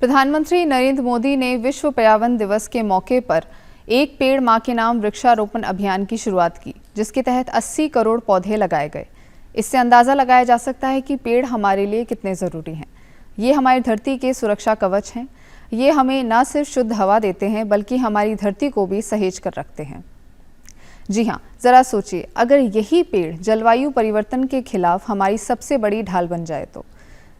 प्रधानमंत्री नरेंद्र मोदी ने विश्व पर्यावरण दिवस के मौके पर एक पेड़ मां के नाम वृक्षारोपण अभियान की शुरुआत की, जिसके तहत 80 करोड़ पौधे लगाए गए। इससे अंदाज़ा लगाया जा सकता है कि पेड़ हमारे लिए कितने ज़रूरी हैं। ये हमारी धरती के सुरक्षा कवच हैं। ये हमें न सिर्फ शुद्ध हवा देते हैं, बल्कि हमारी धरती को भी सहेज कर रखते हैं। जी हाँ, ज़रा सोचिए, अगर यही पेड़ जलवायु परिवर्तन के खिलाफ हमारी सबसे बड़ी ढाल बन जाए तो।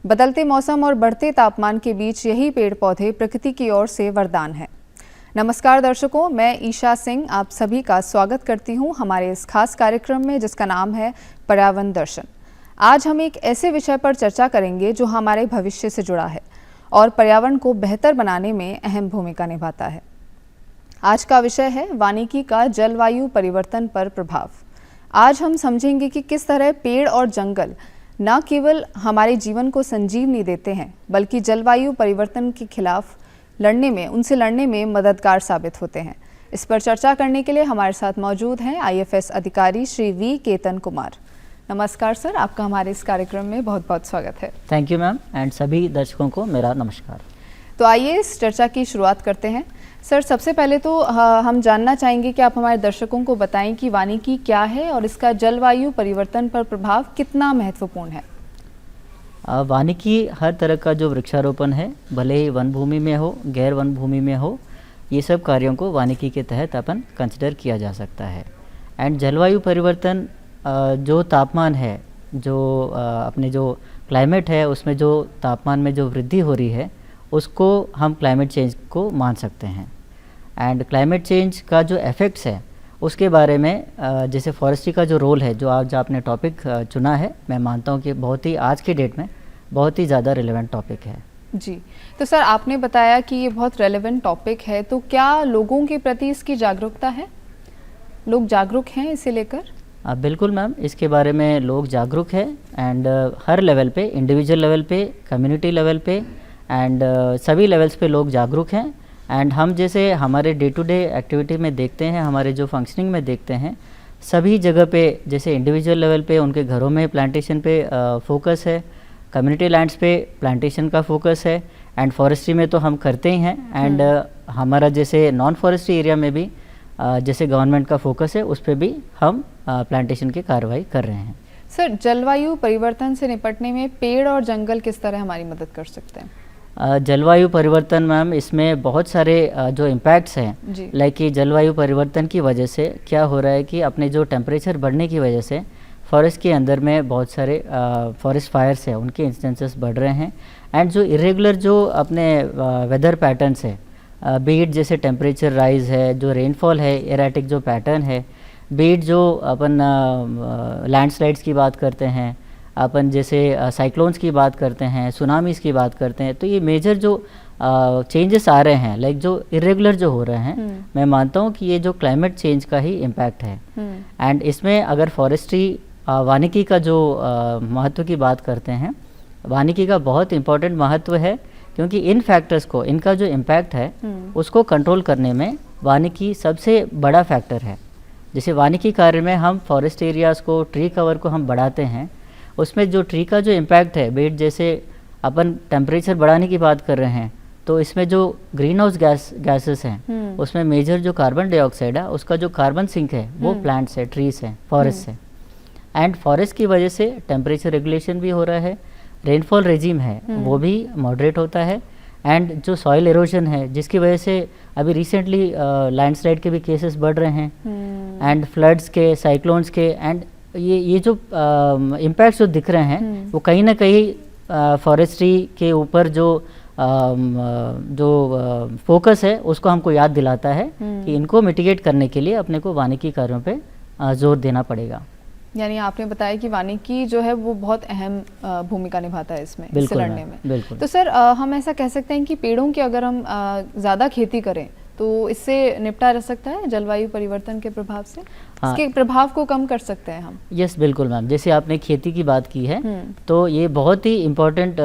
बदलते मौसम और बढ़ते तापमान के बीच यही पेड़ पौधे प्रकृति की ओर से वरदान है। नमस्कार दर्शकों, मैं ईशा सिंह आप सभी का स्वागत करती हूँ हमारे इस खास कार्यक्रम में, जिसका नाम है पर्यावरण दर्शन। आज हम एक ऐसे विषय पर चर्चा करेंगे जो हमारे भविष्य से जुड़ा है और पर्यावरण को बेहतर बनाने में अहम भूमिका निभाता है। आज का विषय है वानिकी का जलवायु परिवर्तन पर प्रभाव। आज हम समझेंगे कि किस तरह पेड़ और जंगल न केवल हमारे जीवन को संजीवनी देते हैं, बल्कि जलवायु परिवर्तन के खिलाफ उनसे लड़ने में मददगार साबित होते हैं। इस पर चर्चा करने के लिए हमारे साथ मौजूद हैं IFS अधिकारी श्री वी केतन कुमार। नमस्कार सर, आपका हमारे इस कार्यक्रम में बहुत बहुत स्वागत है। थैंक यू मैम, एंड सभी दर्शकों को मेरा नमस्कार। तो आइए इस चर्चा की शुरुआत करते हैं। सर, सबसे पहले तो हम जानना चाहेंगे कि आप हमारे दर्शकों को बताएं कि वानिकी क्या है और इसका जलवायु परिवर्तन पर प्रभाव कितना महत्वपूर्ण है। वानिकी हर तरह का जो वृक्षारोपण है, भले ही वन भूमि में हो, गैर वन भूमि में हो, ये सब कार्यों को वानिकी के तहत अपन कंसिडर किया जा सकता है। एंड जलवायु परिवर्तन जो तापमान है, जो अपने जो क्लाइमेट है, उसमें जो तापमान में जो वृद्धि हो रही है, उसको हम क्लाइमेट चेंज को मान सकते हैं। एंड क्लाइमेट चेंज का जो इफ़ेक्ट्स है उसके बारे में जैसे फॉरेस्ट्री का जो रोल है, जो आज आपने टॉपिक चुना है, मैं मानता हूँ कि बहुत ही आज की डेट में बहुत ही ज़्यादा रिलेवेंट टॉपिक है। जी, तो सर आपने बताया कि ये बहुत रेलेवेंट टॉपिक है, तो क्या लोगों के प्रति इसकी जागरूकता है? लोग जागरूक हैं इसे लेकर? बिल्कुल मैम, इसके बारे में लोग जागरूक हैं एंड हर लेवल पे, इंडिविजुअल लेवल पे, कम्युनिटी लेवल पे एंड सभी लेवल्स पे लोग जागरूक हैं। एंड हम जैसे हमारे डे टू डे एक्टिविटी में देखते हैं, हमारे जो फंक्शनिंग में देखते हैं, सभी जगह पे जैसे इंडिविजुअल लेवल पे उनके घरों में प्लांटेशन पे फोकस है, कम्युनिटी लैंड्स पे प्लांटेशन का फोकस है एंड फॉरेस्ट्री में तो हम करते ही हैं। एंड हमारा जैसे नॉन फॉरेस्ट्री एरिया में भी जैसे गवर्नमेंट का फोकस है, उस पर भी हम प्लांटेशन की कार्रवाई कर रहे हैं। सर, जलवायु परिवर्तन से निपटने में पेड़ और जंगल किस तरह हमारी मदद कर सकते हैं? जलवायु परिवर्तन मैम, इसमें बहुत सारे जो इम्पैक्ट्स हैं, लाइक कि जलवायु परिवर्तन की वजह से क्या हो रहा है कि अपने जो टेम्परेचर बढ़ने की वजह से फॉरेस्ट के अंदर में बहुत सारे फॉरेस्ट फायर्स हैं, उनके इंस्टेंसेस बढ़ रहे हैं। एंड जो इरेगुलर जो अपने वेदर पैटर्न्स है, बीट जैसे टेम्परेचर राइज है, जो रेनफॉल है, एराटिक जो पैटर्न है, बीट जो अपन लैंडस्लाइड्स की बात करते हैं, अपन जैसे साइक्लोन्स की बात करते हैं, सुनामीज़ की बात करते हैं, तो ये मेजर जो चेंजेस आ रहे हैं, लाइक जो इरेगुलर जो हो रहे हैं, मैं मानता हूँ कि ये जो क्लाइमेट चेंज का ही इम्पैक्ट है। एंड इसमें अगर फॉरेस्ट्री वानिकी का जो महत्व की बात करते हैं, वानिकी का बहुत इम्पोर्टेंट महत्व है, क्योंकि इन फैक्टर्स को, इनका जो इम्पैक्ट है उसको कंट्रोल करने में वानिकी सबसे बड़ा फैक्टर है। जैसे वानिकी कार्य में हम फॉरेस्ट एरियाज़ को, ट्री कवर को हम बढ़ाते हैं, उसमें जो ट्री का जो इम्पैक्ट है, बीट जैसे अपन टेम्परेचर बढ़ाने की बात कर रहे हैं, तो इसमें जो ग्रीन हाउस गैसेस हैं, उसमें मेजर जो कार्बन डाइऑक्साइड है, उसका जो कार्बन सिंक है वो प्लांट्स है, ट्रीज है, फॉरेस्ट है। एंड फॉरेस्ट की वजह से टेम्परेचर रेगुलेशन भी हो रहा है, रेनफॉल रेजिम है वो भी मॉडरेट होता है। एंड जो सॉइल एरोजन है, जिसकी वजह से अभी रिसेंटली लैंडस्लाइड के भी केसेस बढ़ रहे हैं, एंड फ्लड्स के, साइक्लोन्स के, एंड ये जो इम्पैक्ट्स जो दिख रहे हैं, वो कहीं ना कहीं फॉरेस्ट्री के ऊपर जो फोकस है उसको हमको याद दिलाता है कि इनको मिटिगेट करने के लिए अपने को वानिकी कार्यों पे जोर देना पड़ेगा। यानी आपने बताया कि वानिकी जो है वो बहुत अहम भूमिका निभाता है इसमें, इससे लड़ने में। बिल्कुल। तो सर हम ऐसा कह सकते हैं कि पेड़ों की अगर हम ज़्यादा खेती करें तो इससे निपटा जा सकता है जलवायु परिवर्तन के प्रभाव से? इसके प्रभाव को कम कर सकते हैं हम? यस, बिल्कुल मैम। जैसे आपने खेती की बात की है, तो ये बहुत ही इम्पोर्टेंट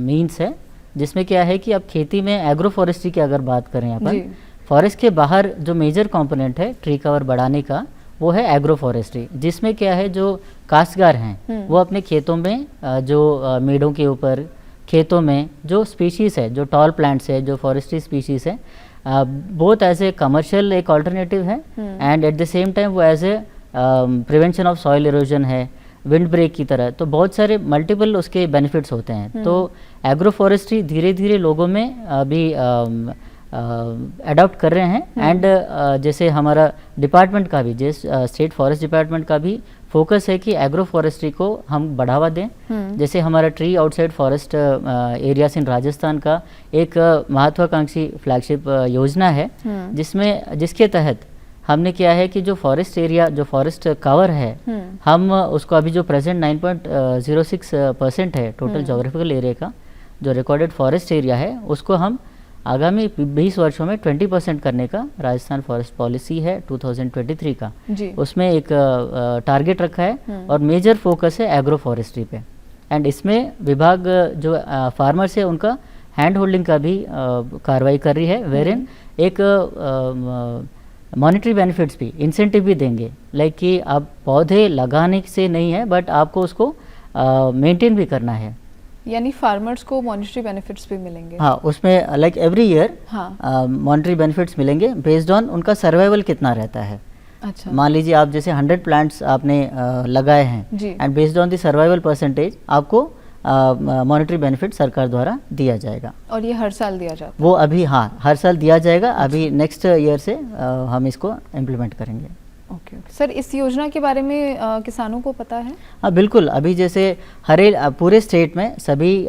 मीन्स है, जिसमें क्या है कि अब खेती में एग्रो फॉरेस्ट्री की अगर बात करें अपन, फॉरेस्ट के बाहर जो मेजर कंपोनेंट है ट्री कवर बढ़ाने का, वो है एग्रो फॉरेस्ट्री, जिसमें क्या है जो काश्तकार हैं वो अपने खेतों में जो मेड़ों के ऊपर, खेतों में जो स्पीशीज़ है, जो टॉल प्लांट्स है, जो फॉरेस्ट्री स्पीशीज़ है, बोथ एज ए कमर्शियल एक ऑल्टरनेटिव है and at the same time वो as a prevention of soil erosion है, विंड ब्रेक की तरह। तो बहुत सारे मल्टीपल उसके बेनिफिट्स होते हैं। तो एग्रो फॉरेस्ट्री धीरे धीरे लोगों में अभी अडॉप्ट कर रहे हैं एंड जैसे हमारा डिपार्टमेंट का भी, जैसे स्टेट फॉरेस्ट डिपार्टमेंट का भी फोकस है कि एग्रो फॉरेस्ट्री को हम बढ़ावा दें। जैसे हमारा tree outside forest areas in Rajasthan का एक महत्वाकांक्षी फ्लैगशिप योजना है, जिसके तहत हमने किया है कि जो फॉरेस्ट एरिया, जो फॉरेस्ट कवर है, हम उसको अभी जो प्रेजेंट 9.06% है टोटल जोग्राफिकल एरिया का जो रिकॉर्डेड फॉरेस्ट एरिया है, उसको हम आगामी 20 वर्षों में 20% करने का राजस्थान फॉरेस्ट पॉलिसी है 2023 का जी। उसमें एक टारगेट रखा है और मेजर फोकस है एग्रो फॉरेस्ट्री पे। एंड इसमें विभाग जो फार्मर्स है उनका हैंड होल्डिंग का भी कार्रवाई कर रही है, वेरिन एक मॉनेटरी बेनिफिट्स भी, इंसेंटिव भी देंगे, लाइक कि आप पौधे लगाने से नहीं है बट आपको उसको मेंटेन भी करना है, यानी फार्मर्स को मॉनेटरी बेनिफिट्स भी मिलेंगे। हाँ, उसमें like every year monetary benefits मिलेंगे बेस्ड ऑन उनका सर्वाइवल कितना रहता है। अच्छा, मान लीजिए आप जैसे 100 प्लांट्स आपने लगाए हैं and based on the survival percentage आपको मॉनेटरी बेनिफिट सरकार द्वारा दिया जाएगा। और ये हर साल दिया जाता है? वो अभी हाँ, हर साल दिया जाएगा। अभी नेक्स्ट ईयर से हम इसको इम्प्लीमेंट करेंगे। ओके सर, इस योजना के बारे में किसानों को पता है? हाँ बिल्कुल, अभी जैसे पूरे स्टेट में सभी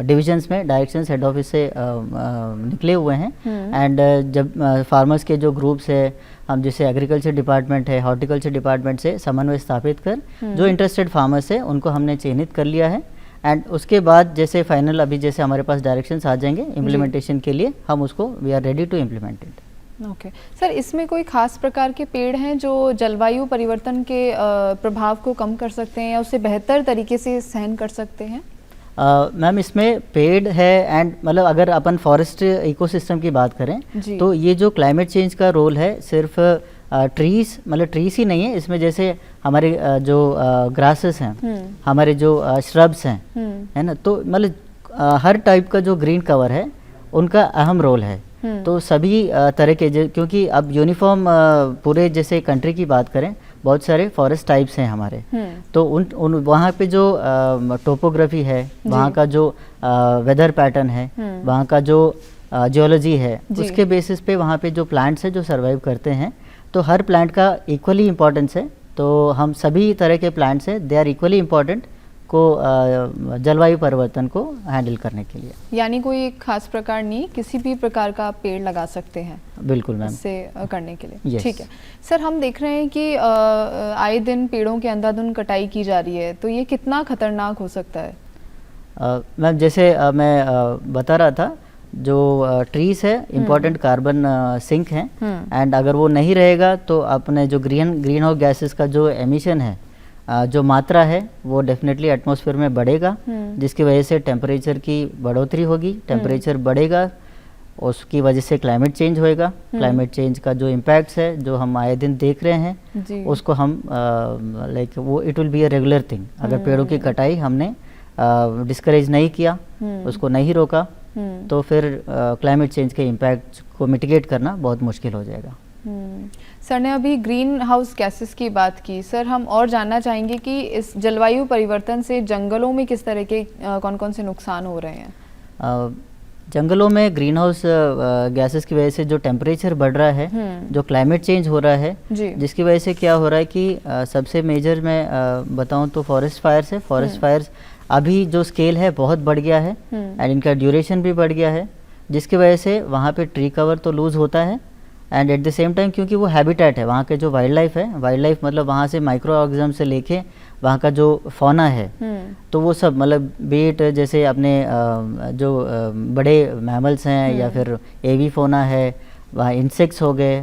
डिविजन्स में डायरेक्शंस हेड ऑफिस से निकले हुए हैं एंड जब फार्मर्स के जो ग्रुप्स है, हम जैसे एग्रीकल्चर डिपार्टमेंट है, हॉर्टिकल्चर डिपार्टमेंट से समन्वय स्थापित कर जो इंटरेस्टेड फार्मर्स है उनको हमने चिन्हित कर लिया है एंड उसके बाद जैसे फाइनल अभी जैसे हमारे पास डायरेक्शंस आ जाएंगे इम्प्लीमेंटेशन के लिए, हम उसको we are ready to implement it. Okay sir, इसमें कोई खास प्रकार के पेड़ हैं जो जलवायु परिवर्तन के प्रभाव को कम कर सकते हैं या उसे बेहतर तरीके से सहन कर सकते हैं? मैम इसमें पेड़ है एंड मतलब अगर अपन फॉरेस्ट इकोसिस्टम की बात करें तो ये जो क्लाइमेट चेंज का रोल है सिर्फ ट्रीज, मतलब ट्रीज ही नहीं है इसमें, जैसे हमारे जो ग्रासेस हैं, हमारे जो श्रब्स हैं, है ना, तो मतलब हर टाइप का जो ग्रीन कवर है उनका अहम रोल है। तो सभी तरह के, क्योंकि अब यूनिफॉर्म पूरे जैसे कंट्री की बात करें बहुत सारे फॉरेस्ट टाइप्स हैं हमारे, तो उन वहाँ पे जो टोपोग्राफी है, वहाँ का जो वेदर पैटर्न है, वहाँ का जो जियोलॉजी है, उसके बेसिस पे वहाँ पे जो प्लांट्स है जो सरवाइव करते हैं, तो हर प्लांट का इक्वली इम्पोर्टेंस है। तो हम सभी तरह के प्लांट्स हैं, दे आर इक्वली इम्पोर्टेंट को जलवायु परिवर्तन को हैंडल करने के लिए। यानी कोई खास प्रकार नहीं, किसी भी प्रकार का आप पेड़ लगा सकते हैं? बिल्कुल मैम, इससे करने के लिए। ठीक है सर, हम देख रहे हैं कि आए दिन पेड़ों की अंधाधुंध कटाई की जा रही है, तो ये कितना खतरनाक हो सकता है? मैम जैसे मैं बता रहा था, जो ट्रीज है इम्पोर्टेंट कार्बन सिंक हैं एंड अगर वो नहीं रहेगा तो अपने जो ग्रीन हाउस गैसेस का जो एमिशन है, जो मात्रा है वो डेफिनेटली एटमॉस्फेयर में बढ़ेगा, जिसकी वजह से टेम्परेचर की बढ़ोतरी होगी, टेम्परेचर बढ़ेगा, उसकी वजह से क्लाइमेट चेंज होएगा। क्लाइमेट चेंज का जो इम्पैक्ट्स है जो हम आए दिन देख रहे हैं उसको हम लाइक वो it will be a regular thing. अगर पेड़ों की कटाई हमने डिस्करेज नहीं किया, उसको नहीं रोका, तो फिर क्लाइमेट चेंज के इम्पैक्ट को मिटिगेट करना बहुत मुश्किल हो जाएगा। सर ने अभी ग्रीन हाउस गैसेस की बात की, सर हम और जानना चाहेंगे कि इस जलवायु परिवर्तन से जंगलों में किस तरह के कौन कौन से नुकसान हो रहे हैं? जंगलों में ग्रीन हाउस गैसेस की वजह से जो टेम्परेचर बढ़ रहा है, जो क्लाइमेट चेंज हो रहा है, जिसकी वजह से क्या हो रहा है कि सबसे मेजर मैं बताऊं तो फॉरेस्ट फायर्स है। फॉरेस्ट फायर्स अभी जो स्केल है बहुत बढ़ गया है एंड इनका ड्यूरेशन भी बढ़ गया है, जिसकी वजह से वहाँ पे ट्री कवर तो लूज होता है and at the same time क्योंकि वो हैबिटेट है, वहाँ के जो वाइल्ड लाइफ है, वाइल्ड लाइफ मतलब वहाँ से माइक्रो ऑर्गेनिज्म से लेके वहाँ का जो फौना है, तो वो सब मतलब बीट जैसे अपने जो बड़े मैमल्स हैं या फिर एवी फोना है, वहाँ इंसेक्ट्स हो गए,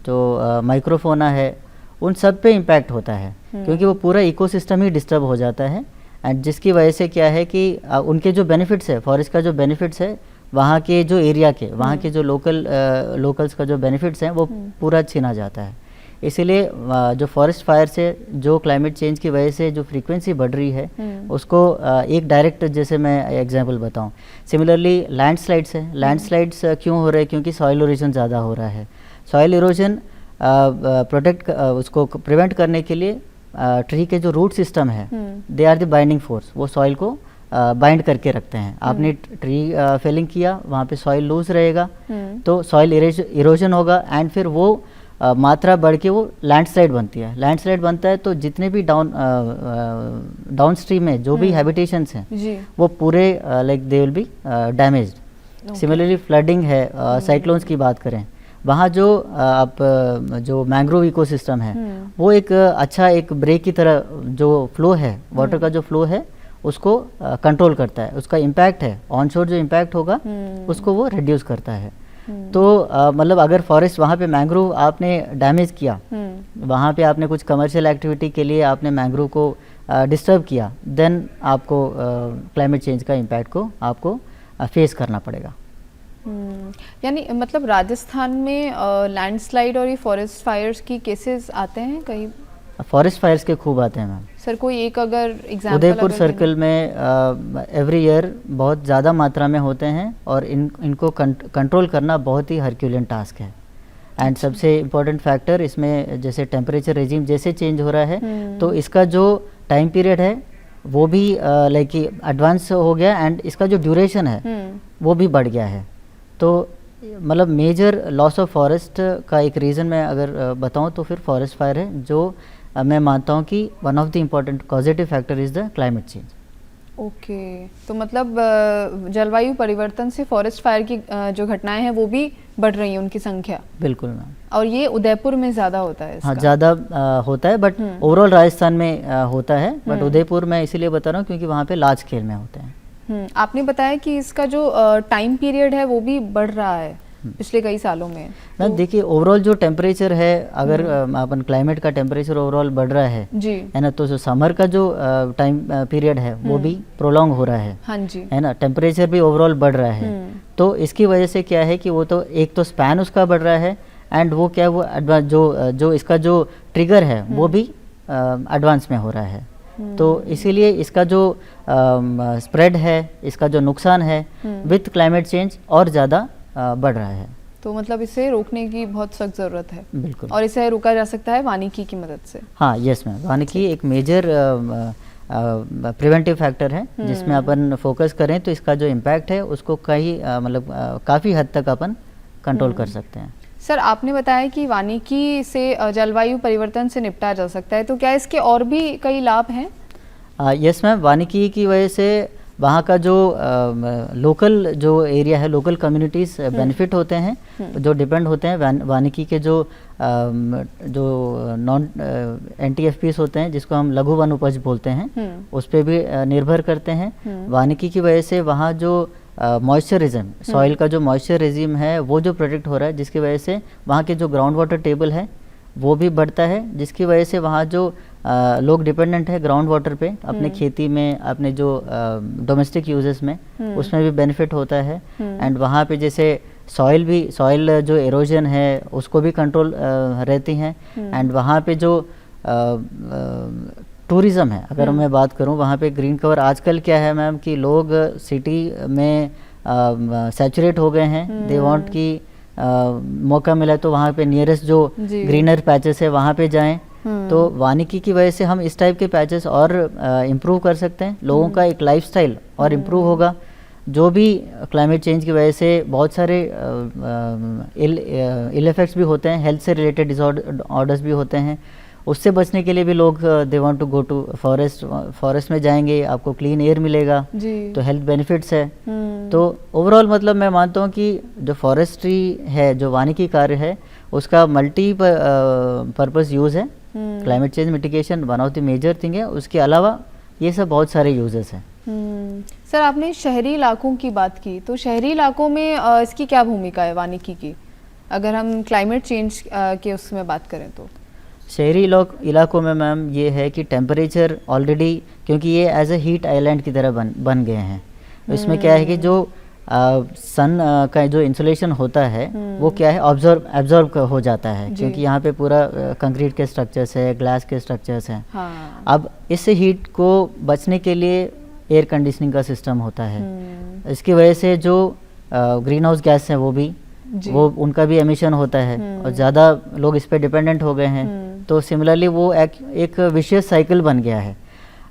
तो माइक्रोफोना है, उन सब पे इम्पैक्ट होता है क्योंकि वो पूरा इकोसिस्टम ही डिस्टर्ब हो जाता है एंड जिसकी वजह से क्या है कि उनके जो बेनिफिट्स है, फॉरेस्ट का जो बेनिफिट्स है, वहाँ के जो एरिया के, वहाँ के जो लोकल्स का जो बेनिफिट्स हैं वो पूरा छीना जाता है। इसीलिए जो फॉरेस्ट फायर से जो क्लाइमेट चेंज की वजह से जो फ्रीक्वेंसी बढ़ रही है उसको एक डायरेक्ट जैसे मैं एग्जांपल बताऊं, सिमिलरली लैंडस्लाइड्स है। लैंडस्लाइड्स क्यों हो रहे हैं? क्योंकि सॉइल इरोजन ज़्यादा हो रहा है। सॉइल इरोजन उसको प्रिवेंट करने के लिए ट्री के जो रूट सिस्टम है they are the binding force, वो सॉइल को बाइंड करके रखते हैं। आपने ट्री फेलिंग किया, वहाँ पे सॉइल लूज रहेगा तो सॉइल इरोजन होगा एंड फिर वो मात्रा बढ़ के वो लैंडस्लाइड बनती है। लैंडस्लाइड बनता है तो जितने भी डाउन स्ट्रीम में जो भी हैबिटेशंस हैं वो पूरे like they will be damaged. Similarly flooding है, साइक्लोन्स की बात करें, वहाँ जो आप जो मैंग्रोव इकोसिस्टम है वो एक अच्छा एक ब्रेक की तरह जो फ्लो है, वाटर का जो फ्लो है उसको कंट्रोल करता है। उसका इम्पैक्ट है ऑनशोर जो इम्पैक्ट होगा उसको वो रिड्यूस करता है। तो मतलब अगर फॉरेस्ट वहाँ पे मैंग्रोव आपने डैमेज किया, वहाँ पे आपने कुछ कमर्शियल एक्टिविटी के लिए आपने मैंग्रोव को डिस्टर्ब किया, देन आपको क्लाइमेट चेंज का इम्पैक्ट को आपको फेस करना पड़ेगा। यानी मतलब राजस्थान में लैंडस्लाइड और ये फॉरेस्ट फायर्स की केसेस आते हैं कहीं? फॉरेस्ट फायर्स के खूब आते हैं मैम। सर कोई एक अगर एग्जांपल? उदयपुर सर्कल में एवरी ईयर बहुत ज़्यादा मात्रा में होते हैं और इनको कंट्रोल करना बहुत ही हरक्यूलियन टास्क है। एंड सबसे इम्पोर्टेंट फैक्टर इसमें जैसे टेम्परेचर रेजिम जैसे चेंज हो रहा है तो इसका जो टाइम पीरियड है वो भी लाइक एडवांस हो गया एंड इसका जो ड्यूरेशन है वो भी बढ़ गया है। तो मतलब मेजर लॉस ऑफ फॉरेस्ट का एक रीज़न मैं अगर बताऊं तो फिर फॉरेस्ट फायर है, जो मैं मानता हूं कि one of the important positive factor is the climate change. Okay, तो मतलब जलवायु परिवर्तन से फॉरेस्ट फायर की जो घटनाएं हैं वो भी बढ़ रही हैं, उनकी संख्या? बिल्कुल मैम। और ये उदयपुर में ज़्यादा होता है? हाँ, ज़्यादा होता है बट ओवरऑल राजस्थान में होता है, बट उदयपुर में इसीलिए बता रहा हूँ क्योंकि वहाँ पे लार्ज स्केल में होते हैं। आपने बताया कि इसका जो टाइम पीरियड है वो भी बढ़ रहा है पिछले कई सालों में। ना देखिए, ओवरऑल जो टेम्परेचर है, अगर अपन क्लाइमेट का टेम्परेचर ओवरऑल बढ़ रहा है ना, तो जो समर का जो टाइम पीरियड है वो भी प्रोलॉन्ग हो रहा है। हाँ जी, है ना, टेम्परेचर भी ओवरऑल बढ़ रहा है। तो इसकी वजह से क्या है कि वो तो एक तो स्पैन उसका बढ़ रहा है एंड वो क्या वो जो इसका जो ट्रिगर है वो भी एडवांस में हो रहा है। तो इसीलिए इसका जो स्प्रेड है, इसका जो नुकसान है विथ क्लाइमेट चेंज और ज़्यादा बढ़ रहा है। तो मतलब इसे रोकने की बहुत सख्त ज़रूरत है। बिल्कुल। और इसे रोका जा सकता है वानिकी की मदद से? हाँ, यस मैम, वानिकी एक मेजर प्रिवेंटिव फैक्टर है जिसमें अपन फोकस करें तो इसका जो इम्पैक्ट है उसको कई मतलब काफ़ी हद तक अपन कंट्रोल कर सकते हैं। सर, आपने बताया कि वानिकी से जलवायु परिवर्तन से निपटा जा सकता है, तो क्या इसके और भी कई लाभ हैं? यस मैम, वानिकी की वजह से वहाँ का जो लोकल जो एरिया है, लोकल कम्युनिटीज़ बेनिफिट होते हैं, जो डिपेंड होते हैं वानिकी के जो नॉन NTFPs होते हैं जिसको हम लघु वन उपज बोलते हैं, उस पर भी निर्भर करते हैं। वानिकी की वजह से वहाँ जो मॉइस्चरिज्म, सॉइल का जो मॉइस्चर रेजिम है वो जो प्रोटेक्ट हो रहा है, जिसकी वजह से वहाँ के जो ग्राउंड वाटर टेबल है वो भी बढ़ता है, जिसकी वजह से वहाँ जो लोग डिपेंडेंट है ग्राउंड वाटर पे अपने खेती में, अपने जो डोमेस्टिक यूजेस में, उसमें भी बेनिफिट होता है। एंड वहाँ पे जैसे सॉइल जो एरोजन है उसको भी कंट्रोल रहती हैं। एंड वहाँ पे जो टूरिज़्म है, अगर मैं बात करूँ, वहाँ पे ग्रीन कवर आजकल क्या है मैम कि लोग सिटी में सैचुरेट हो गए हैं। दे वांट कि मौका मिला तो वहाँ पे नियरेस्ट जो ग्रीनर पैचेस है वहाँ पे जाएं। तो वानिकी की वजह से हम इस टाइप के पैचेस और इम्प्रूव कर सकते हैं, लोगों का एक लाइफस्टाइल और इम्प्रूव होगा। जो भी क्लाइमेट चेंज की वजह से बहुत सारे इल इफेक्ट्स भी होते हैं, हेल्थ से रिलेटेड डिसऑर्डर्स भी होते हैं, उससे बचने के लिए भी लोग they want to go to forest में जाएंगे, आपको क्लीन एयर मिलेगा, तो हेल्थ बेनिफिट्स है। तो ओवरऑल मतलब मैं मानता हूँ कि जो फॉरेस्ट्री है, जो वानिकी कार्य है, उसका मल्टी पर्पस यूज़ है। Climate change mitigation one of the major thing है, उसके अलावा ये सब बहुत सारे यूजेस हैं। सर, आपने शहरी इलाकों की बात की, तो शहरी इलाकों में इसकी क्या भूमिका है वानिकी की, अगर हम क्लाइमेट चेंज के उसमें बात करें तो? शहरी इलाकों में मैम ये है कि टेम्परेचर ऑलरेडी, क्योंकि ये एज ए हीट आइलैंड की तरह बन गए हैं, इसमें क्या है कि जो सन का जो इंसुलेशन होता है वो क्या है एब्जॉर्ब हो जाता है, क्योंकि यहाँ पे पूरा कंक्रीट के स्ट्रक्चर्स है, ग्लास के स्ट्रक्चर्स हैं। हाँ। अब इस हीट को बचने के लिए एयर कंडीशनिंग का सिस्टम होता है। इसकी वजह से जो ग्रीन हाउस गैस हैं वो उनका भी एमिशन होता है और ज़्यादा लोग इस पे डिपेंडेंट हो गए हैं। तो सिमिलरली वो एक विशियस साइकिल बन गया है।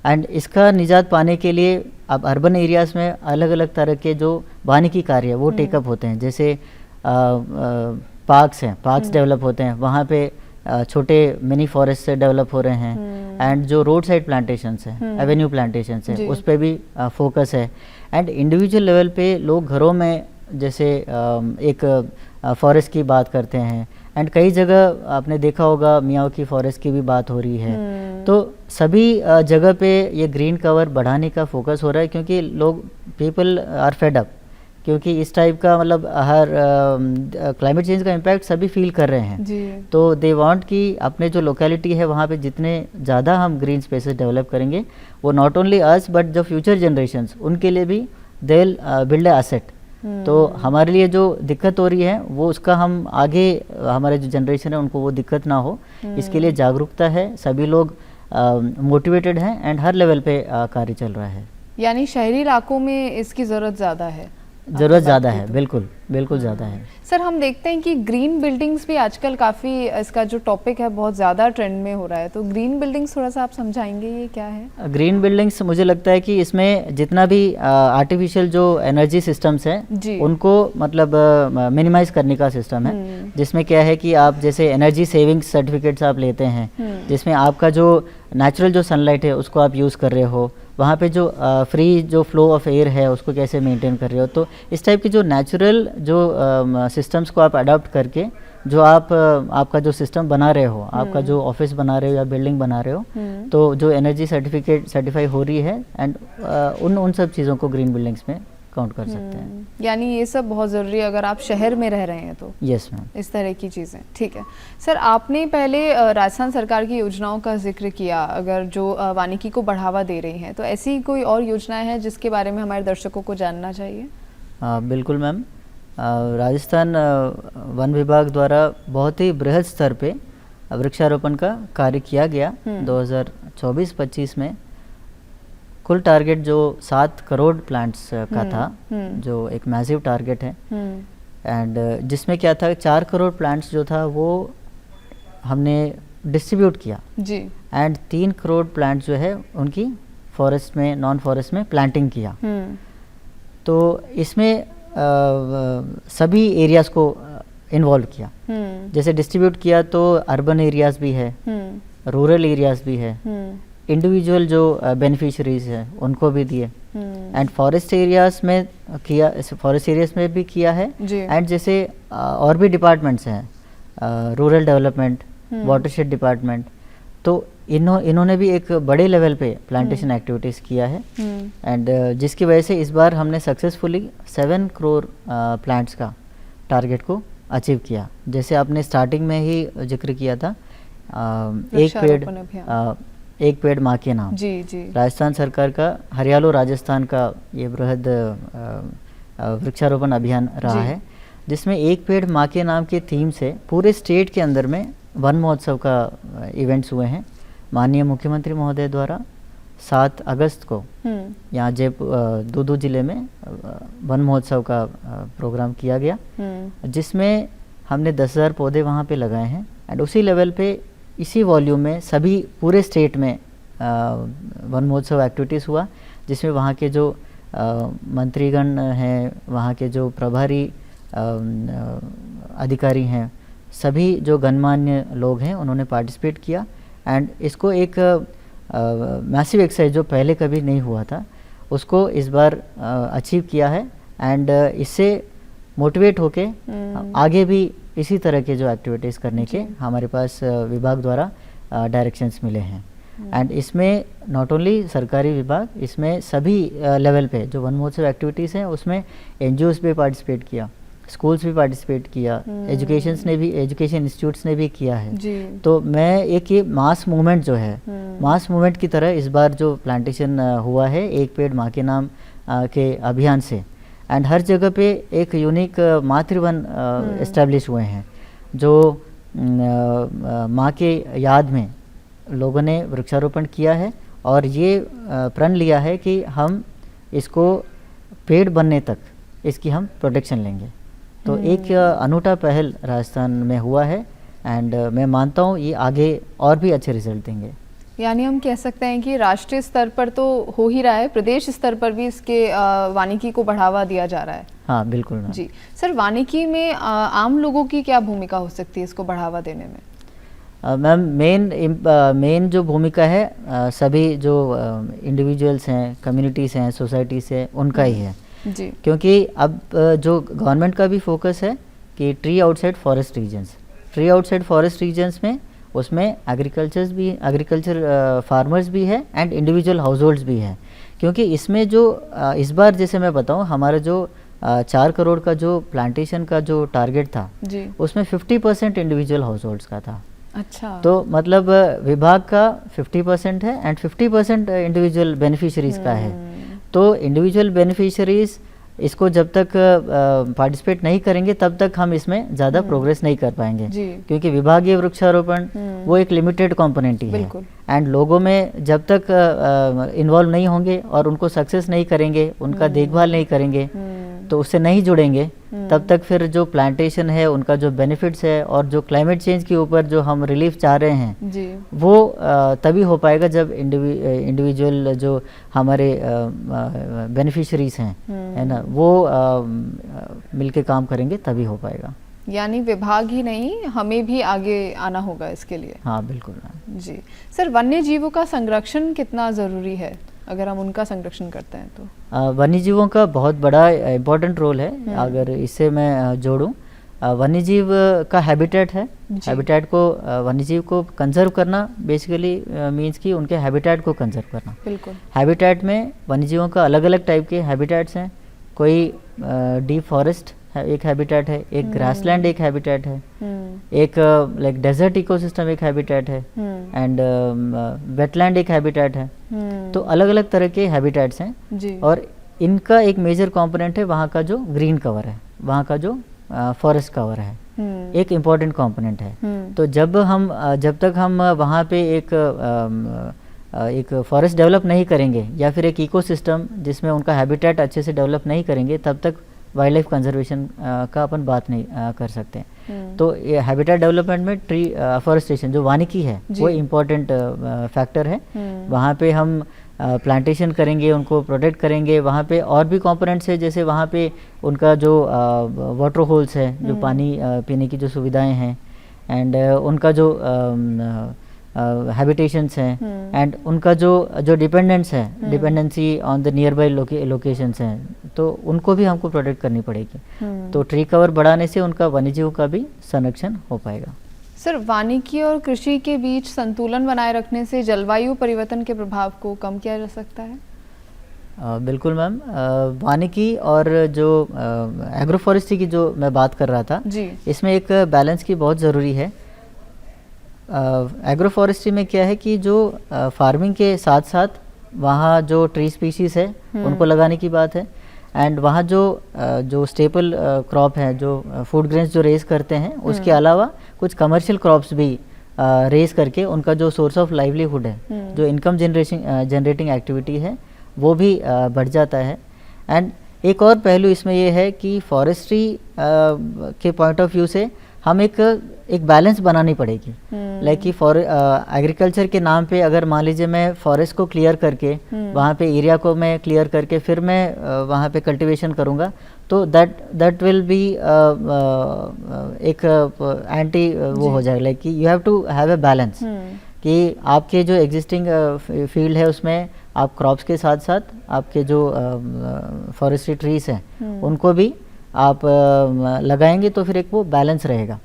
एंड इसका निजात पाने के लिए अब अर्बन एरियाज़ में अलग अलग तरह के जो वानिकी कार्य वो टेकअप होते हैं, जैसे पार्क्स हैं, पार्क्स डेवलप होते हैं, वहाँ पे छोटे मिनी फॉरेस्ट से डेवलप हो रहे हैं। एंड जो रोड साइड प्लांटेशंस हैं, एवेन्यू प्लांटेशंस हैं, उस पर भी फोकस है। एंड इंडिविजुअल लेवल पे लोग घरों में जैसे एक फॉरेस्ट की बात करते हैं। एंड कई जगह आपने देखा होगा मियावाकी फॉरेस्ट की भी बात हो रही है। तो सभी जगह पे ये ग्रीन कवर बढ़ाने का फोकस हो रहा है, क्योंकि लोग पीपल आर फेड अप, क्योंकि इस टाइप का मतलब हर क्लाइमेट चेंज का इम्पैक्ट सभी फील कर रहे हैं जी। तो दे वांट कि अपने जो लोकेलिटी है वहाँ पे जितने ज़्यादा हम ग्रीन स्पेसेस डेवलप करेंगे वो नॉट ओनली अस बट जो फ्यूचर जनरेशन्स उनके लिए भी they will build a asset. तो हमारे लिए जो दिक्कत हो रही है वो उसका हम आगे हमारे जो जनरेशन है उनको वो दिक्कत ना हो, इसके लिए जागरूकता है, सभी लोग मोटिवेटेड हैं एंड हर लेवल पे कार्य चल रहा है। यानी शहरी इलाकों में इसकी ज़रूरत ज़्यादा है। ज़रूरत ज़्यादा है, बिल्कुल बिल्कुल ज़्यादा है। सर हम देखते हैं कि ग्रीन बिल्डिंग्स भी आजकल काफ़ी, इसका जो टॉपिक है बहुत ज़्यादा ट्रेंड में हो रहा है, तो ग्रीन बिल्डिंग्स थोड़ा सा आप समझाएंगे ये क्या है? ग्रीन बिल्डिंग्स मुझे लगता है कि इसमें जितना भी आर्टिफिशियल जो एनर्जी सिस्टम्स हैं उनको मतलब मिनिमाइज करने का सिस्टम है, जिसमें क्या है कि आप जैसे एनर्जी सेविंग सर्टिफिकेट्स आप लेते हैं, जिसमें आपका जो नेचुरल जो सनलाइट है उसको आप यूज़ कर रहे हो, वहाँ पे जो फ्री जो फ्लो ऑफ एयर है उसको कैसे मेंटेन कर रहे हो। तो इस टाइप की जो नेचुरल जो सिस्टम्स को आप अडॉप्ट करके जो आप आपका जो सिस्टम बना रहे हो, आपका जो ऑफिस बना रहे हो या बिल्डिंग बना रहे हो, तो जो एनर्जी सर्टिफाई हो रही है एंड उन सब चीज़ों को ग्रीन बिल्डिंग्स में काउंट कर सकते हैं। यानी ये सब बहुत ज़रूरी है अगर आप शहर में रह रहे हैं तो। यस मैम, इस तरह की चीज़ें। ठीक है सर, आपने पहले राजस्थान सरकार की योजनाओं का जिक्र किया, अगर जो वानिकी को बढ़ावा दे रही हैं, तो ऐसी कोई और योजनाएं हैं जिसके बारे में हमारे दर्शकों को जानना चाहिए? बिल्कुल मैम, राजस्थान वन विभाग द्वारा बहुत ही बृहद स्तर पे वृक्षारोपण का कार्य किया गया 2024-25 में। कुल टारगेट जो 7 करोड़ प्लांट्स का था, जो एक मैसिव टारगेट है। एंड जिसमें क्या था, 4 करोड़ प्लांट्स जो था वो हमने डिस्ट्रीब्यूट किया जी। एंड 3 करोड़ प्लांट्स जो है उनकी फॉरेस्ट में, नॉन फॉरेस्ट में प्लांटिंग किया। तो इसमें सभी एरियाज़ को इन्वॉल्व किया। जैसे डिस्ट्रीब्यूट किया तो अर्बन एरियाज़ भी है, रूरल एरियाज़ भी है, इंडिविजुअल जो बेनिफिशरीज हैं उनको भी दिए, एंड फॉरेस्ट एरियाज में किया, फॉरेस्ट एरियाज में भी किया है। एंड जैसे और भी डिपार्टमेंट्स हैं, रूरल डेवलपमेंट, वाटरशेड डिपार्टमेंट, तो इन्होंने भी एक बड़े लेवल पे प्लांटेशन एक्टिविटीज़ किया है। एंड जिसकी वजह से इस बार हमने सक्सेसफुली 7 करोड़ प्लांट्स का टारगेट को अचीव किया। जैसे आपने स्टार्टिंग में ही जिक्र किया था, एक पेड़ माँ के नाम, जी जी, राजस्थान सरकार का हरियालो राजस्थान का ये बृहद वृक्षारोपण अभियान रहा है, जिसमें एक पेड़ माँ के नाम के थीम से पूरे स्टेट के अंदर में वन महोत्सव का इवेंट्स हुए हैं। माननीय मुख्यमंत्री महोदय द्वारा 7 अगस्त को यहाँ दूदू जिले में वन महोत्सव का प्रोग्राम किया गया, जिसमें हमने 10,000 पौधे वहाँ पे लगाए हैं। एंड उसी लेवल पे इसी वॉल्यूम में सभी पूरे स्टेट में वन महोत्सव एक्टिविटीज़ हुआ, जिसमें वहाँ के जो मंत्रीगण हैं, वहाँ के जो प्रभारी अधिकारी हैं, सभी जो गणमान्य लोग हैं उन्होंने पार्टिसिपेट किया। एंड इसको एक मैसिव एक्सरसाइज जो पहले कभी नहीं हुआ था उसको इस बार अचीव किया है। एंड इससे मोटिवेट होके आगे भी इसी तरह के जो एक्टिविटीज़ करने के हमारे पास विभाग द्वारा डायरेक्शंस मिले हैं। एंड इसमें नॉट ओनली सरकारी विभाग, इसमें सभी लेवल पे जो वन महोत्सव एक्टिविटीज़ हैं उसमें एनजीओस भी पार्टिसिपेट किया, स्कूल्स भी पार्टिसिपेट किया, एजुकेशन इंस्टीट्यूट्स ने भी किया है। तो मैं एक ये मास मूवमेंट जो है, मास मूवमेंट की तरह इस बार जो प्लांटेशन हुआ है एक पेड़ माँ के नाम के अभियान से, एंड हर जगह पे एक यूनिक मातृवन एस्टेब्लिश हुए हैं जो माँ के याद में लोगों ने वृक्षारोपण किया है और ये प्रण लिया है कि हम इसको पेड़ बनने तक इसकी हम प्रोटेक्शन लेंगे। तो एक अनूठा पहल राजस्थान में हुआ है एंड मैं मानता हूँ ये आगे और भी अच्छे रिजल्ट देंगे। यानी हम कह सकते हैं कि राष्ट्रीय स्तर पर तो हो ही रहा है, प्रदेश स्तर पर भी इसके वानिकी को बढ़ावा दिया जा रहा है। हाँ बिल्कुल मैम। जी सर, वानिकी में आम लोगों की क्या भूमिका हो सकती है इसको बढ़ावा देने में? मैम मेन जो भूमिका है सभी जो इंडिविजुअल्स हैं, कम्युनिटीज़ हैं, सोसाइटीज़ हैं, उनका ही है जी। क्योंकि अब जो गवर्नमेंट का भी फोकस है कि tree outside forest regions, tree outside forest regions में उसमें एग्रीकल्चर फार्मर्स भी है एंड इंडिविजुअल हाउस होल्ड्स भी है। क्योंकि इसमें जो इस बार जैसे मैं बताऊं हमारा जो 4 करोड़ का जो प्लांटेशन का जो टारगेट था जी, उसमें 50% इंडिविजुअल हाउस होल्ड्स का था। अच्छा, तो मतलब विभाग का 50% है एंड 50% इंडिविजुअल बेनिफिशरीज का है। तो इंडिविजुअल बेनिफिशरीज इसको जब तक पार्टिसिपेट नहीं करेंगे तब तक हम इसमें ज़्यादा प्रोग्रेस नहीं कर पाएंगे क्योंकि विभागीय वृक्षारोपण वो एक लिमिटेड कंपोनेंट ही है एंड लोगों में जब तक इन्वॉल्व नहीं होंगे और उनको सक्सेस नहीं करेंगे, उनका देखभाल नहीं करेंगे तो उससे नहीं जुड़ेंगे तब तक फिर जो प्लांटेशन है उनका जो बेनिफिट्स है और जो क्लाइमेट चेंज के ऊपर जो हम रिलीफ चाह रहे हैं जी, वो तभी हो पाएगा जब इंडिविजुअल जो हमारे बेनिफिशरीज हैं है ना वो मिलके काम करेंगे तभी हो पाएगा। यानी विभाग ही नहीं, हमें भी आगे आना होगा इसके लिए। हाँ बिल्कुल जी सर, वन्य जीवों का संरक्षण कितना ज़रूरी है अगर हम उनका संरक्षण करते हैं तो? वन्य जीवों का बहुत बड़ा इम्पोर्टेंट रोल है। अगर इससे मैं जोड़ूं, वन्यजीव का हैबिटेट है, हैबिटेट को वन्यजीव को कंजर्व करना बेसिकली मींस कि उनके हैबिटेट को कंजर्व करना। बिल्कुल। हैबिटेट में वन्यजीवों का अलग अलग टाइप के हैबिटेट्स हैं। कोई डीप फॉरेस्ट एक हैबिटेट है, एक ग्रासलैंड एक हैबिटेट है, एक लाइक डेजर्ट इकोसिस्टम एक हैबिटेट है एंड वेटलैंड एक हैबिटेट है। तो अलग अलग तरह के हैबिटेट्स हैं जी। और इनका एक मेजर कंपोनेंट है वहाँ का जो ग्रीन कवर है, वहाँ का जो फॉरेस्ट कवर है, एक इम्पॉर्टेंट कंपोनेंट है। तो जब तक हम वहाँ पे एक फॉरेस्ट डेवलप नहीं करेंगे या फिर एक इकोसिस्टम जिसमें उनका हैबिटेट अच्छे से डेवलप नहीं करेंगे तब तक वाइल्ड लाइफ कंजर्वेशन का अपन बात नहीं कर सकते। तो ये हैबिटेट डेवलपमेंट में ट्री अफॉरेस्टेशन जो वानिकी है वो इम्पोर्टेंट फैक्टर है। वहाँ पे हम प्लांटेशन करेंगे, उनको प्रोटेक्ट करेंगे। वहाँ पे और भी कंपोनेंट्स है, जैसे वहाँ पे उनका जो वाटर होल्स है, जो पानी पीने की जो सुविधाएं हैं एंड उनका जो हैबिटेशंस हैं एंड उनका जो डिपेंडेंस है, dependency on the near by locations हैं, तो उनको भी हमको प्रोटेक्ट करनी पड़ेगी। तो ट्री कवर बढ़ाने से उनका वन्यजीव का भी संरक्षण हो पाएगा। सर, वानिकी और कृषि के बीच संतुलन बनाए रखने से जलवायु परिवर्तन के प्रभाव को कम किया जा सकता है? बिल्कुल मैम, वानिकी और जो एग्रो फॉरेस्ट्री की जो मैं बात कर रहा था जी, इसमें एक बैलेंस की बहुत ज़रूरी है। एग्रो फॉरेस्ट्री में क्या है कि जो फार्मिंग के साथ साथ वहाँ जो ट्री स्पीशीज़ है उनको लगाने की बात है एंड वहाँ जो स्टेपल क्रॉप है, जो फूड ग्रेन्स जो रेस करते हैं, उसके अलावा कुछ कमर्शियल क्रॉप्स भी रेस करके उनका जो सोर्स ऑफ लाइवलीहुड है, जो इनकम जनरेटिंग एक्टिविटी है, वो भी बढ़ जाता है। एंड एक और पहलू इसमें ये है कि फॉरेस्ट्री के पॉइंट ऑफ व्यू से हम एक बैलेंस बनानी पड़ेगी। लाइक कि एग्रीकल्चर के नाम पे अगर मान लीजिए मैं फॉरेस्ट को क्लियर करके वहाँ पे एरिया को मैं क्लियर करके फिर मैं वहाँ पे कल्टीवेशन करूँगा तो दैट विल बी एक एंटी वो हो जाएगा। लाइक कि you have to have a balance कि आपके जो एग्जिस्टिंग फील्ड है उसमें आप क्रॉप्स के साथ साथ आपके जो फॉरेस्ट्री ट्रीज हैं उनको भी आप लगाएंगे तो फिर एक वो बैलेंस रहेगा।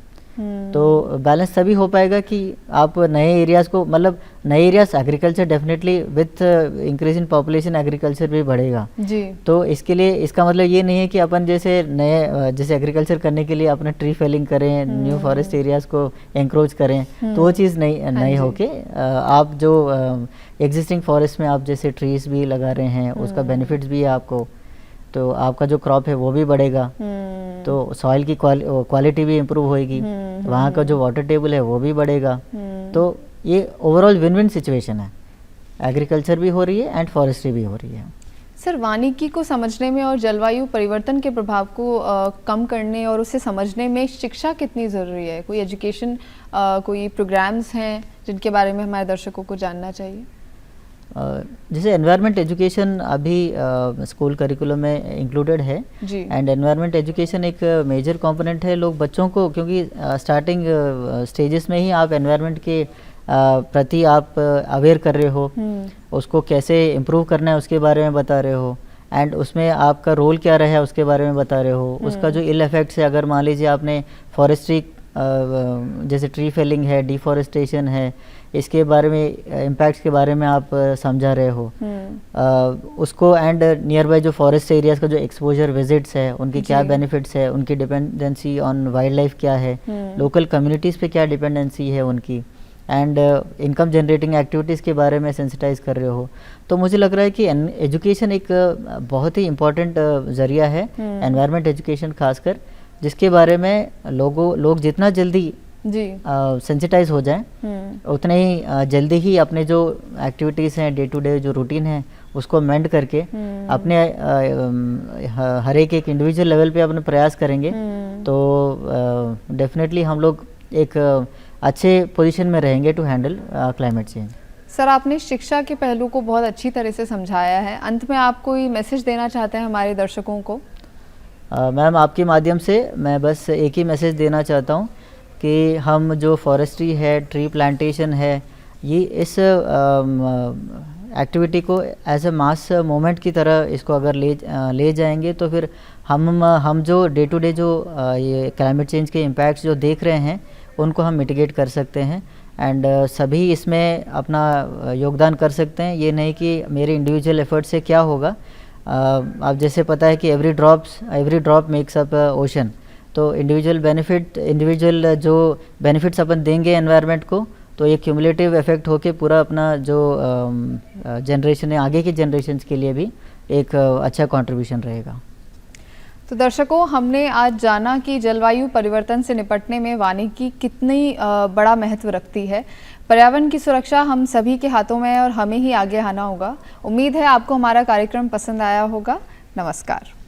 तो बैलेंस तभी हो पाएगा कि आप नए एरियाज़ को, मतलब नए areas agriculture definitely with increase in population agriculture भी बढ़ेगा जी। तो इसके लिए इसका मतलब ये नहीं है कि अपन जैसे एग्रीकल्चर करने के लिए अपना ट्री फेलिंग करें, न्यू फॉरेस्ट एरियाज़ को एंक्रोच करें, तो वो चीज़ नहीं होके आप जो एग्जिस्टिंग फॉरेस्ट में आप जैसे ट्रीज भी लगा रहे हैं उसका बेनिफिट्स भी है आपको। तो आपका जो क्रॉप है वो भी बढ़ेगा, तो सॉइल की क्वालिटी भी इम्प्रूव होएगी, वहाँ का जो वाटर टेबल है वो भी बढ़ेगा। तो ये ओवरऑल विन विन सिचुएशन है, एग्रीकल्चर भी हो रही है एंड फॉरेस्ट्री भी हो रही है। सर, वानिकी को समझने में और जलवायु परिवर्तन के प्रभाव को कम करने और उसे समझने में शिक्षा कितनी ज़रूरी है? कोई एजुकेशन कोई प्रोग्राम्स हैं जिनके बारे में हमारे दर्शकों को जानना चाहिए? जैसे एनवायरनमेंट एजुकेशन अभी स्कूल करिकुलम में इंक्लूडेड है जी। एंड एनवायरनमेंट एजुकेशन एक मेजर कंपोनेंट है। लोग बच्चों को, क्योंकि स्टार्टिंग स्टेजेस में ही आप एनवायरनमेंट के प्रति आप अवेयर कर रहे हो, उसको कैसे इम्प्रूव करना है उसके बारे में बता रहे हो, एंड उसमें आपका रोल क्या रहा है उसके बारे में बता रहे हो। उसका जो इल इफेक्ट्स है, अगर मान लीजिए आपने फॉरेस्ट्री जैसे ट्री फेलिंग है, डिफॉरेस्टेशन है, इसके बारे में इम्पैक्ट्स के बारे में आप समझा रहे हो उसको, एंड नियर बाय जो फॉरेस्ट एरियाज का जो एक्सपोजर विजिट्स है उनकी क्या बेनिफिट्स है, उनकी डिपेंडेंसी ऑन वाइल्ड लाइफ क्या है, लोकल कम्युनिटीज़ पे क्या डिपेंडेंसी है उनकी, एंड इनकम जनरेटिंग एक्टिविटीज़ के बारे में सेंसिटाइज कर रहे हो। तो मुझे लग रहा है कि एजुकेशन एक बहुत ही इम्पॉर्टेंट ज़रिया है, एनवायरनमेंट एजुकेशन खासकर, जिसके बारे में लोग जितना जल्दी जी सेंसिटाइज हो जाएं, उतने ही जल्दी ही अपने जो एक्टिविटीज़ हैं, डे टू डे जो रूटीन है, उसको मेंड करके अपने हर एक इंडिविजुअल लेवल पे अपने प्रयास करेंगे तो डेफिनेटली हम लोग एक अच्छे पोजीशन में रहेंगे to handle climate change. Sir, आपने शिक्षा के पहलू को बहुत अच्छी तरह से समझाया है। अंत में आप कोई मैसेज देना चाहते हैं हमारे दर्शकों को? मैम, आपके माध्यम से मैं बस एक ही मैसेज देना चाहता हूँ कि हम जो फॉरेस्ट्री है, ट्री प्लांटेशन है, ये इस एक्टिविटी को एज अ मास मूवमेंट की तरह इसको अगर ले जाएंगे तो फिर हम जो डे टू डे जो ये क्लाइमेट चेंज के इम्पैक्ट्स जो देख रहे हैं उनको हम मिटिगेट कर सकते हैं, एंड सभी इसमें अपना योगदान कर सकते हैं। ये नहीं कि मेरे इंडिविजुअल एफर्ट से क्या होगा। आप जैसे पता है कि every drop makes up ocean, तो इंडिविजुअल जो बेनिफिट्स अपन देंगे एनवायरनमेंट को, तो ये क्यूमुलेटिव इफेक्ट होके पूरा अपना जो जनरेशन है, आगे की जनरेशन्स के लिए भी एक अच्छा कंट्रीब्यूशन रहेगा। तो दर्शकों, हमने आज जाना कि जलवायु परिवर्तन से निपटने में वानिकी कितनी बड़ा महत्व रखती है। पर्यावरण की सुरक्षा हम सभी के हाथों में है और हमें ही आगे आना होगा। उम्मीद है आपको हमारा कार्यक्रम पसंद आया होगा। नमस्कार।